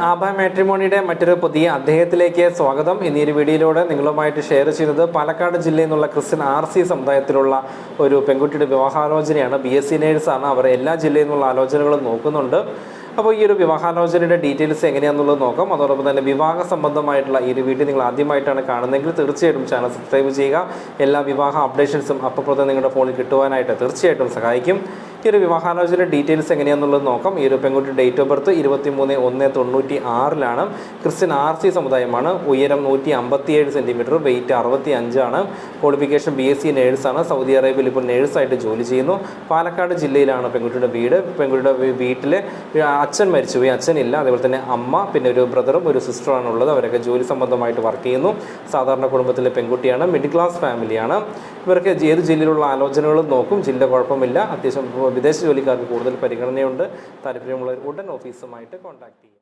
ആഭ മാട്രിമോണിയുടെ മറ്റൊരു പുതിയ അധ്യായത്തിലേക്ക് സ്വാഗതം. ഇന്ന് ഈ വീഡിയോയിലൂടെ നിങ്ങളുമായിട്ട് ഷെയർ ചെയ്യുന്നത് പാലക്കാട് ജില്ലയിൽ നിന്നുള്ള ക്രിസ്ത്യൻ RC സമുദായത്തിലുള്ള ഒരു പെൺകുട്ടിയുടെ വിവാഹാലോചനയാണ്. BSc നേഴ്സാണ്. അവർ എല്ലാ ജില്ലയിൽ നിന്നുള്ള ആലോചനകളും നോക്കുന്നുണ്ട്. അപ്പോൾ ഈ ഒരു വിവാഹാലോചനയുടെ ഡീറ്റെയിൽസ് എങ്ങനെയാണെന്നുള്ളത് നോക്കാം. അതോടൊപ്പം തന്നെ വിവാഹ സംബന്ധമായിട്ടുള്ള ഈ ഒരു വീഡിയോ നിങ്ങൾ ആദ്യമായിട്ടാണ് കാണുന്നതെങ്കിൽ തീർച്ചയായിട്ടും ചാനൽ സബ്സ്ക്രൈബ് ചെയ്യുക. എല്ലാ വിവാഹ അപ്ഡേഷൻസും അപ്പോൾ തന്നെ നിങ്ങളുടെ ഫോണിൽ കിട്ടുവാനായിട്ട് തീർച്ചയായിട്ടും സഹായിക്കും. ഈ ഒരു വിവാഹാലോചന ഡീറ്റെയിൽസ് എങ്ങനെയാണെന്നുള്ളത് നോക്കാം. ഈ ഒരു പെൺകുട്ടിയുടെ date of birth 23/1/96 Christian RC സമുദായമാണ്. ഉയരം 157 സെൻറ്റിമീറ്റർ, വെയിറ്റ് 65 ക്വാളിഫിക്കേഷൻ BSc നേഴ്സാണ്. സൗദി അറേബ്യയിൽ ഇപ്പോൾ നേഴ്സായിട്ട് ജോലി ചെയ്യുന്നു. പാലക്കാട് ജില്ലയിലാണ് പെൺകുട്ടിയുടെ വീട്. പെൺകുട്ടിയുടെ വീട്ടിൽ അച്ഛൻ മരിച്ചുപോയി, അച്ഛനില്ല. അതേപോലെ തന്നെ അമ്മ, പിന്നെ ഒരു ബ്രദറും ഒരു സിസ്റ്ററാണ് ഉള്ളത്. അവരൊക്കെ ജോലി സംബന്ധമായിട്ട് വർക്ക് ചെയ്യുന്നു. സാധാരണ കുടുംബത്തിലെ പെൺകുട്ടിയാണ്. മിഡിൽ ക്ലാസ് ഫാമിലിയാണ്. ഇവർക്ക് ഏത് ജില്ലയിലുള്ള ആലോചനകളും നോക്കും. ജില്ല കുഴപ്പമില്ല. അത്യാവശ്യം വിദേശ ജോലിക്കാർക്ക് കൂടുതൽ പരിഗണനയുണ്ട്. താല്പര്യമുള്ളവർ ഉടൻ ഓഫീസുമായിട്ട് കോൺടാക്ട് ചെയ്യും.